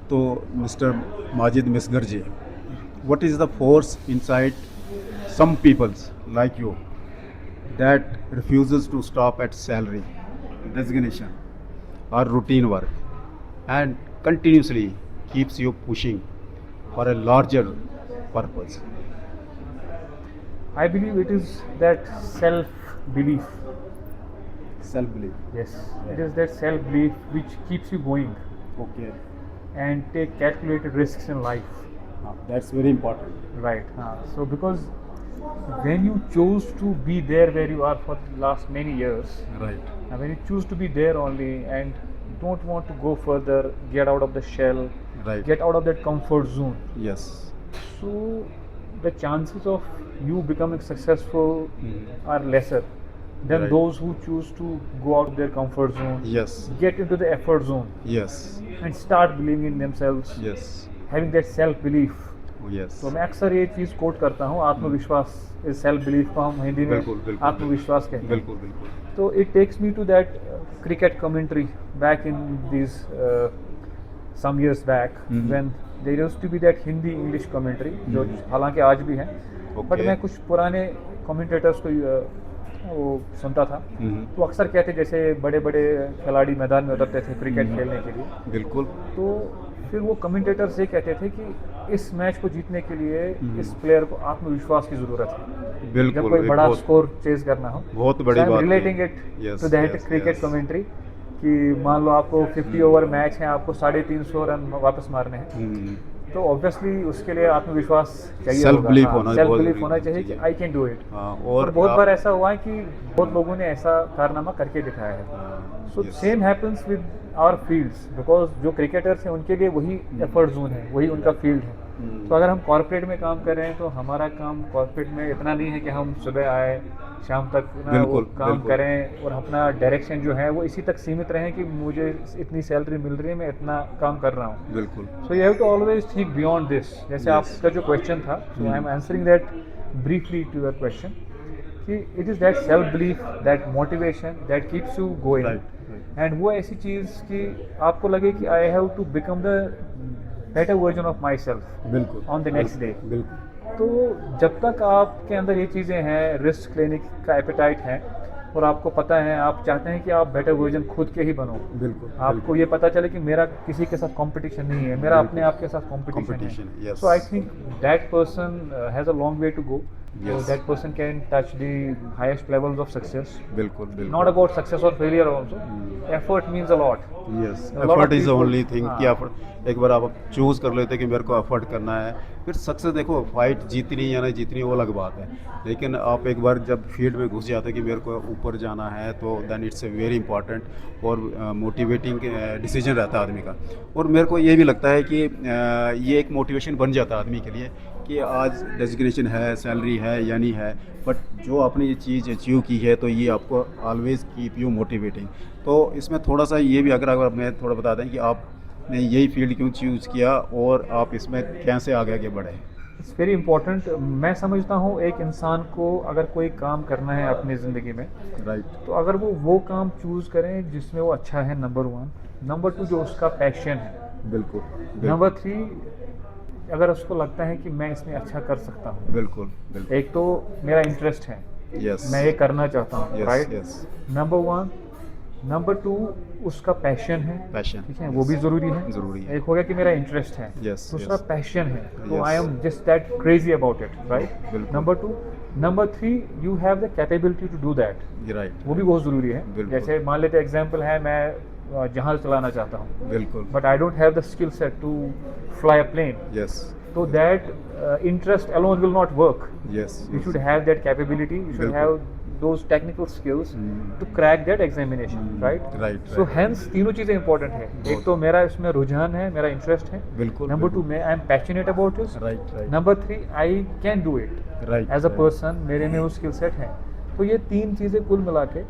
तो mister Majid Misgar ji, what is the force inside some peoples like you that refuses to stop at salary, designation, or routine work and continuously keeps you pushing for a larger purpose? I believe it is that self belief. Self belief. Yes, it is that self belief which keeps you going Okay. and take calculated risks in life. That's very important. Right. So because when you choose to be there where you are for the last many years, Right. when you choose to be there only and don't want to go further, get out of the shell, Right. get out of that comfort zone. Yes. So the chances of you becoming successful are lesser than Right. those who choose to go out of their comfort zone, Yes. get into the effort zone, Yes. and start believing in themselves, Yes. having that self belief. Oh, yes. तो मैं अक्सर ये चीज़ coat करता हूँ, आत्मविश्वास इस self belief को हम हिंदी में बिल्कुल बिल्कुल आत्मविश्वास कहते हैं. बिल्कुल बिल्कुल तो it takes me to that cricket commentary back in this some years back when there used to be that Hindi English commentary जो हालांकि आज भी है, बट मैं कुछ पुराने कमेंटेटर्स को वो सुनता था. तो अक्सर कहते जैसे बड़े बड़े खिलाड़ी मैदान में उतरते थे क्रिकेट खेलने के लिए, बिल्कुल. तो फिर वो कमेंटेटर्स ये कहते थे कि इस मैच को जीतने के लिए इस प्लेयर को आत्मविश्वास की ज़रूरत है. बिल्कुल. जब कोई बड़ा स्कोर चेज करना हो, बहुत बड़ी बात. Relating it to that cricket commentary कि मान लो आपको 50 ओवर मैच है, आपको 350 रन वापस मारने हैं, तो ऑब्वियसली उसके लिए आत्मविश्वास चाहिए, सेल्फ बिलीफ होना चाहिए कि आई कैन डू इट. और बहुत बार ऐसा हुआ है कि बहुत लोगों ने ऐसा कारनामा करके दिखाया है. So same happens with our fields, because जो क्रिकेटर्स हैं उनके लिए वही एफर्ट जोन है, वही उनका फील्ड है. तो अगर हम कॉर्पोरेट में काम कर रहे हैं तो हमारा काम कॉर्पोरेट में इतना नहीं है कि हम सुबह आए शाम तक वो काम करें और अपना डायरेक्शन जो है वो इसी तक सीमित रहें कि मुझे इतनी सैलरी मिल रही है, मैं इतना काम कर रहा हूँ. बिल्कुल. So you have to always think beyond this. जैसे आपका जो क्वेश्चन था, so I am answering that briefly to your question कि it is that self belief, that motivation that keeps you going. And वो ऐसी चीज़ कि आपको लगे कि I have to become the better version of myself बिल्कुल on the next day. बिल्कुल. तो जब तक आपके अंदर ये चीज़ें हैं, रिस्क लेने का एपेटाइट है और आपको पता है, आप चाहते हैं कि आप बेटर वर्जन खुद के ही बनो. बिल्कुल. आपको ये पता चले कि मेरा किसी के साथ कंपटीशन नहीं है, मेरा अपने आप के साथ कंपटीशन है. So I think that person has a long way to go. That person can touch the highest levels of success. बिल्कुल बिल्कुल. Not about success or failure also. Effort means a lot. Yes. Effort is the only thing. कि आप एक बार आप choose कर लेते कि मेरे को एफर्ट करना है, फिर सक्सेस देखो फाइट जीतनी या नहीं जीतनी वो अलग बात है, लेकिन आप एक बार जब फील्ड में घुस जाते कि मेरे को ऊपर जाना है तो then it's a very important और मोटिवेटिंग डिसीजन रहता है आदमी का. और मेरे को ये भी लगता है कि ये एक मोटिवेशन बन जाता है आदमी के लिए कि आज डेजिग्नेशन है, सैलरी है या नहीं है, बट जो आपने ये चीज़ अचीव की है तो ये आपको ऑलवेज कीप यू मोटिवेटिंग. तो इसमें थोड़ा सा ये भी अगर मैं थोड़ा बता दें कि आपने यही फील्ड क्यों चूज़ किया और आप इसमें कैसे आगे बढ़े. It's very important. मैं समझता हूँ एक इंसान को अगर कोई काम करना है अपनी ज़िंदगी में, राइट, तो अगर वो काम चूज़ करें जिसमें वो अच्छा है, नंबर 1. नंबर 2 जो उसका पैशन है. बिल्कुल. नंबर 3 अगर उसको लगता है कि मैं इसमें अच्छा कर सकता हूँ. बिल्कुल बिल्कुल. एक तो मेरा इंटरेस्ट है, यस, मैं ये करना चाहता हूँ, राइट. यस. नंबर 1. नंबर 2 उसका पैशन है, पैशन, ठीक है, वो भी ज़रूरी है. एक हो गया कि मेरा इंटरेस्ट है, दूसरा पैशन है, तो I am just that crazy about it, right. Number 2. Number 3 you have the capability to do that, right, वो भी बहुत ज़रूरी है. जैसे मान लेते एग्जाम्पल है, मैं जहाज़ चलाना चाहता हूँ, बिल्कुल, but I don't have the skill set to fly a plane. Yes. So that interest alone will not work. Yes. You should have that capability. You should have those technical skills to crack that examination, right? Right. So hence तीनों चीज़ें important है. एक तो मेरा इसमें रुझान है, मेरा interest है. बिल्कुल. Number 2 मैं I am passionate about it. Right. Number 3 I can do it. Right. As a person मेरे में वो skill set है. तो ये 3 चीज़ें कुल मिला के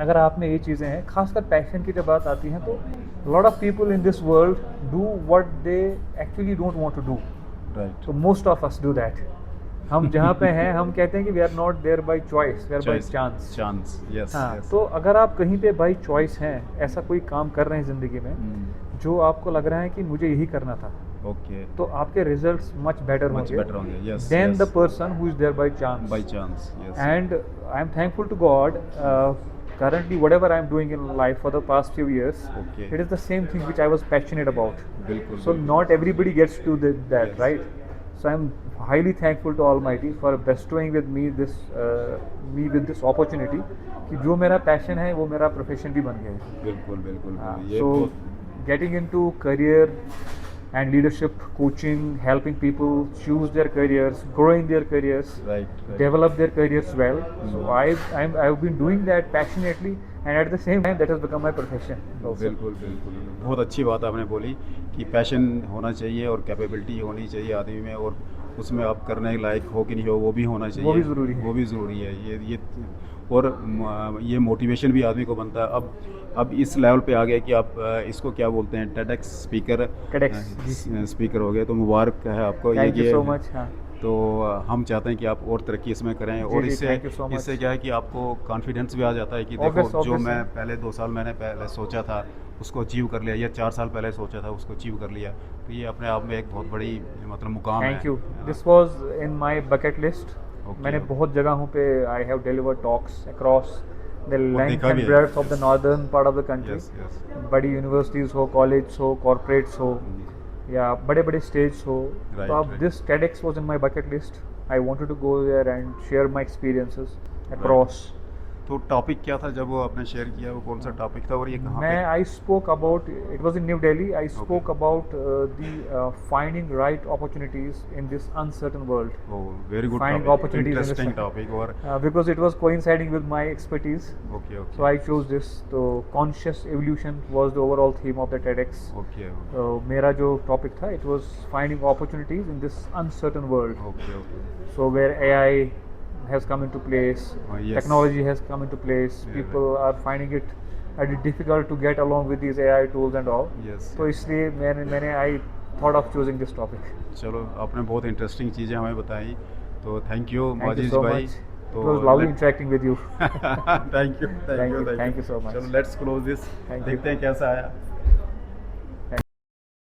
अगर आप में ये चीज़ें हैं, खासकर पैशन की जब बात आती है तो lot of people in this world do what they actually don't want to do. Right. So most of us do that. हम जहाँ पे हैं हम कहते हैं कि we are not there by choice, we are by chance. Chance. Yes. हाँ, yes. तो अगर आप कहीं पे by choice हैं, ऐसा कोई काम कर रहे हैं ज़िंदगी में, जो आपको लग रहा है कि मुझे यही करना था, ओके, तो आपके रिजल्ट्स मच बेटर मच होंगे बेटर होंगे, yes then the person who is there by chance. By chance, yes, And I am thankful to God. Currently, whatever I am doing in life for the past few years, Okay. it is the same thing which I was passionate about. बिल्कुल, So बिल्कुल। not everybody gets to that, Yes. right? So I am highly thankful to Almighty for bestowing with me this opportunity. कि जो मेरा passion है वो मेरा profession भी बन गया है. बिल्कुल, बिल्कुल, ये So बहुत getting into career and leadership coaching, helping people choose their careers, growing their careers, right, develop their careers well. So I've been doing that passionately, and at the same time that has become my profession also. बिल्कुल, बिल्कुल, बहुत अच्छी बात आपने बोली कि passion होना चाहिए और कैपेबिलिटी होनी चाहिए आदमी में, और उसमें आप करने लायक हो कि नहीं हो वो भी होना चाहिए, वो भी ज़रूरी है। वो भी ज़रूरी है। ये और ये मोटिवेशन भी आदमी को बनता है। अब इस लेवल पे आ गया कि आप इसको क्या बोलते हैं, टेडक्स स्पीकर, TEDx, जी। स्पीकर हो गए, तो मुबारक है आपको। Thank you ये so much. हाँ. तो हम चाहते हैं कि आप और तरक्की इसमें करें, और जी, इससे thank you so much. इससे क्या है कि आपको कॉन्फिडेंस भी आ जाता है कि देखो Obvious, जो obvious मैं है। पहले 2 साल मैंने पहले सोचा था उसको अचीव कर लिया, या 4 साल पहले सोचा था उसको अचीव कर लिया, तो ये अपने आप में एक बहुत बड़ी मतलब मुकाम है। Thank you. This was in my bucket list. Okay. मैंने बहुत जगहों पे I have delivered talks across the length देखा भी and है। breadth of the northern part of the country. Yes, yes. बड़ी यूनिवर्सिटीज़ हो, कॉलेज हो, कॉर्पोरेट्स हो, या बड़े बड़े स्टेज हो, Right, तो अब right. This TEDx was in my bucket list. I wanted to go there and share my experiences across. तो टॉपिक क्या था जब वो आपने शेयर किया, वो कौन सा टॉपिक था और ये कहाँ मैं पे? I spoke about, it was in New Delhi. I spoke about the finding right opportunities in this uncertain world. Very good Finding topic, opportunities in interesting this- topic. और Because it was coinciding with my expertise, okay, okay, so I chose this. So conscious evolution was the overall theme of the TEDx. Okay, मेरा जो topic था, it was finding opportunities in this uncertain world. Okay, okay, So where AI has come into place, Yes. technology has come into place, Yeah, people are finding it a bit difficult to get along with these AI tools and all. Yes. तो इसलिए मैंने I thought of choosing this topic. चलो, आपने बहुत interesting चीज़ें हमें बताई, तो thank you Thank you Majid so भाई। much. तो It was lovely interacting with you. Thank you, Thank you so much. चलो let's close this, Thank you. देखते हैं कैसा आया।